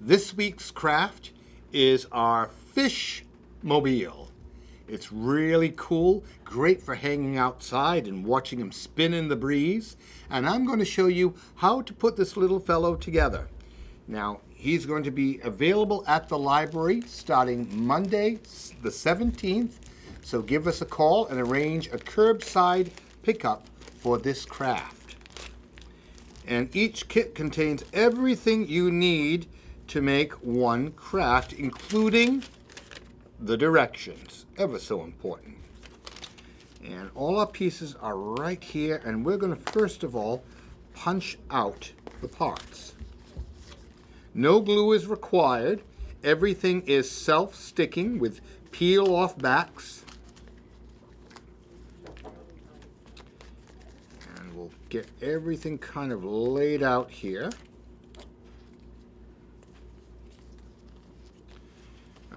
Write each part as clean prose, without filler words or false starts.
This week's craft is our fish mobile. It's really cool, great for hanging outside and watching him spin in the breeze. And I'm going to show you how to put this little fellow together. Now, he's going to be available at the library starting Monday, the 17th. So give us a call and arrange a curbside pickup for this craft. And each kit contains everything you need to make one craft, including the directions, ever so important. And all our pieces are right here, and we're going to first of all punch out the parts. No glue is required. Everything is self-sticking with peel-off backs. And we'll get everything kind of laid out here.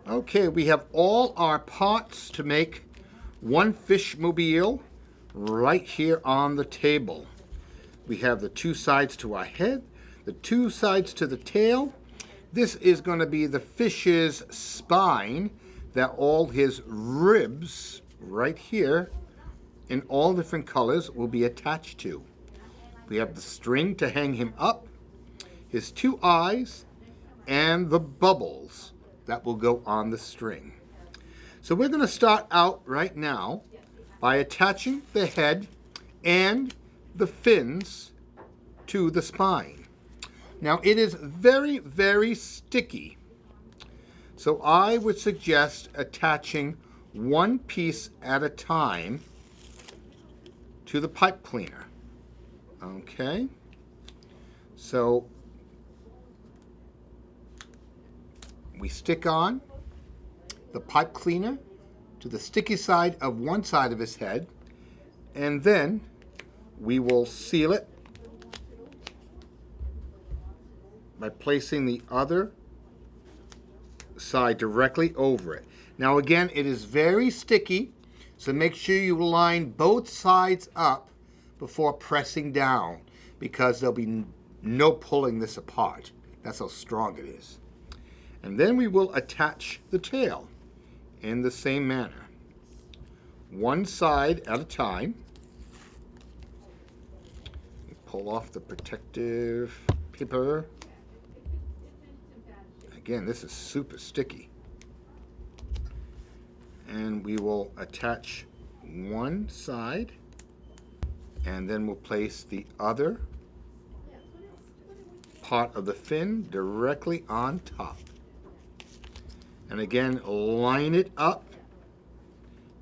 Okay, we have all our parts to make one fish mobile right here on the table. We have the two sides to our head, the two sides to the tail. This is going to be the fish's spine that all his ribs right here in all different colors will be attached to. We have the string to hang him up, his two eyes, and the bubbles that will go on the string. So we're going to start out right now by attaching the head and the fins to the spine. Now it is very, very sticky. So I would suggest attaching one piece at a time to the pipe cleaner. Okay? So we stick on the pipe cleaner to the sticky side of one side of his head, and then we will seal it by placing the other side directly over it. Now again, it is very sticky, so make sure you line both sides up before pressing down, because there'll be no pulling this apart. That's how strong it is. And then we will attach the tail in the same manner. One side at a time. Pull off the protective paper. Again, this is super sticky. And we will attach one side, and then we'll place the other part of the fin directly on top. And again, line it up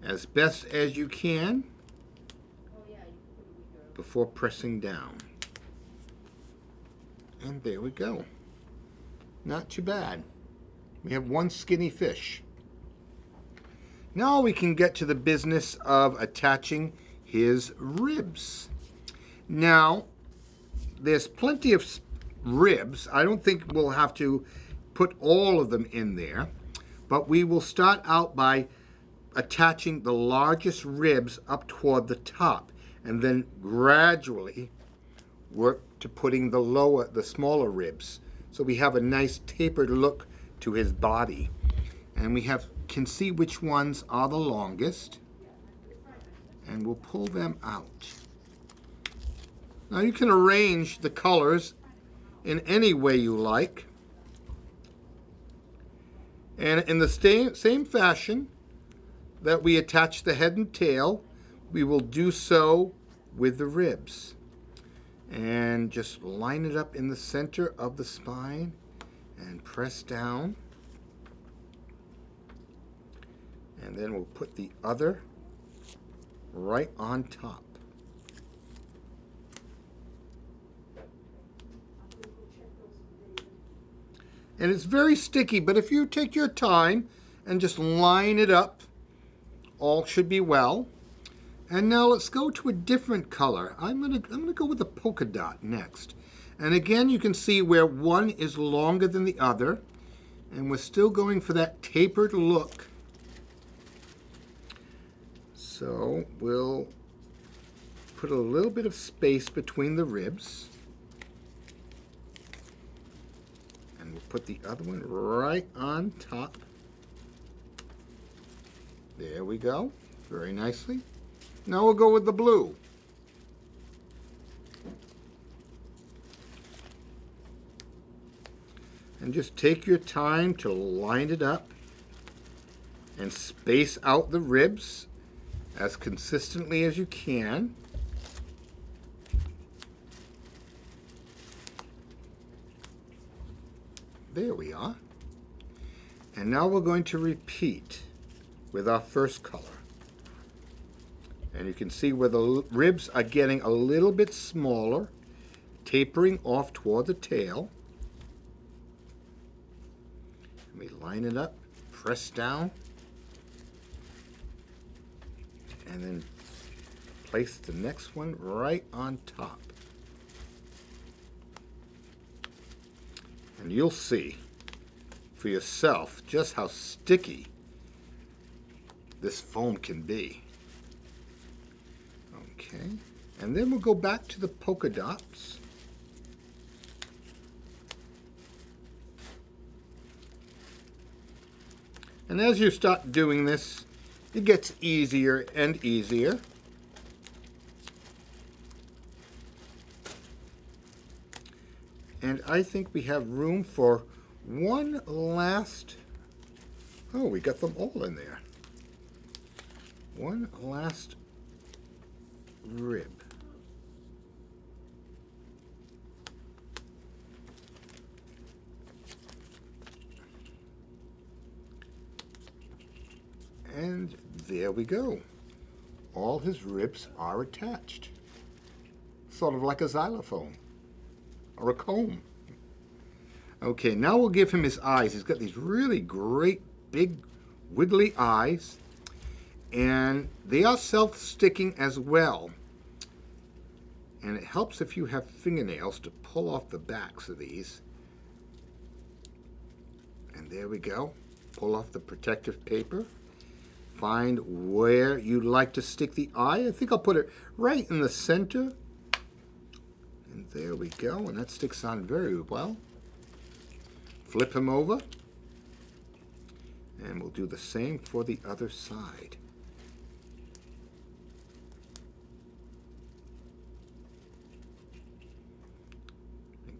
as best as you can before pressing down. And there we go. Not too bad. We have one skinny fish. Now we can get to the business of attaching his ribs. Now, there's plenty of ribs. I don't think we'll have to put all of them in there. But we will start out by attaching the largest ribs up toward the top, and then gradually work to putting the smaller ribs. So we have a nice tapered look to his body. And we can see which ones are the longest. And we'll pull them out. Now you can arrange the colors in any way you like. And in the same fashion that we attach the head and tail, we will do so with the ribs. And just line it up in the center of the spine and press down. And then we'll put the other right on top. And it's very sticky, but if you take your time and just line it up, all should be well. And now let's go to a different color. I'm gonna go with the polka dot next. And again, you can see where one is longer than the other, and we're still going for that tapered look. So we'll put a little bit of space between the ribs. And we'll put the other one right on top. There we go. Very nicely. Now we'll go with the blue. And just take your time to line it up and space out the ribs as consistently as you can. There we are. And now we're going to repeat with our first color. And you can see where the ribs are getting a little bit smaller, tapering off toward the tail. And we line it up, press down, and then place the next one right on top. And you'll see for yourself just how sticky this foam can be. Okay, and then we'll go back to the polka dots. And as you start doing this, it gets easier and easier. And I think we have room for one last, oh, we got them all in there. One last rib. And there we go. All his ribs are attached. Sort of like a xylophone or a comb. Okay, now we'll give him his eyes. He's got these really great big wiggly eyes, and they are self-sticking as well. And it helps if you have fingernails to pull off the backs of these. And there we go. Pull off the protective paper. Find where you'd like to stick the eye. I think I'll put it right in the center. And there we go. And that sticks on very well. Flip him over. And we'll do the same for the other side.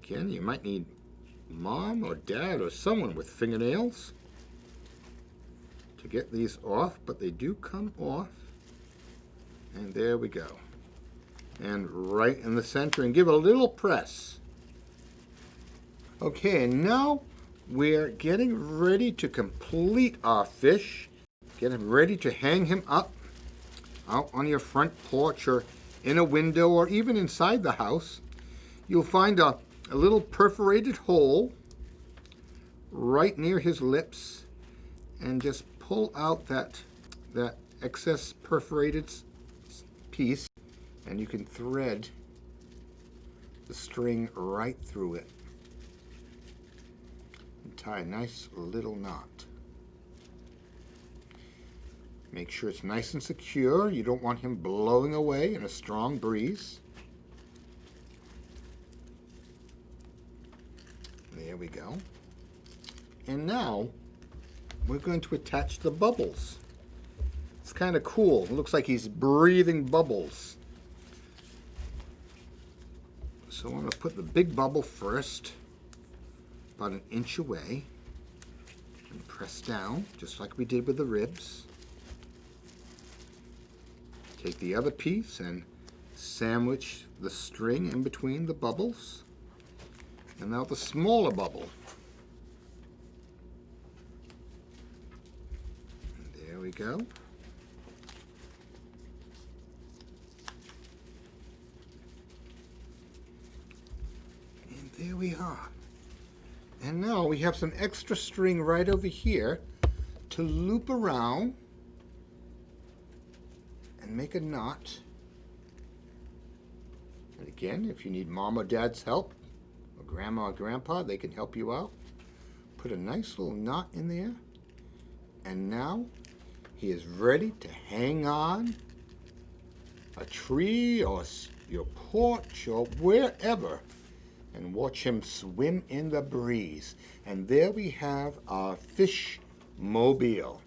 Again, you might need mom or dad or someone with fingernails to get these off, but they do come off. And there we go. And right in the center, and give it a little press. Okay, and now we're getting ready to complete our fish. Getting ready to hang him up out on your front porch or in a window or even inside the house. You'll find a little perforated hole right near his lips, and just pull out that excess perforated piece, and you can thread the string right through it and tie a nice little knot. Make sure it's nice and secure. You don't want him blowing away in a strong breeze. There we go. And now we're going to attach the bubbles. It's kind of cool. It looks like he's breathing bubbles. So I'm going to put the big bubble first, about an inch away, and press down, just like we did with the ribs. Take the other piece and sandwich the string in between the bubbles. And now the smaller bubble. And there we go. And there we are. And now we have some extra string right over here to loop around and make a knot. And again, if you need mom or dad's help, or grandma or grandpa, they can help you out. Put a nice little knot in there. And now he is ready to hang on a tree or your porch or wherever. and watch him swim in the breeze. And there we have our fish mobile.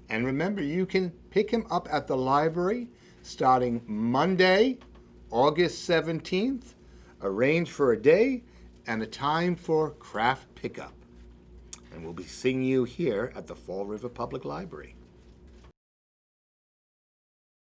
And remember, you can pick him up at the library starting Monday, August 17th. Arrange for a day and a time for craft pickup. And we'll be seeing you here at the Fall River Public Library.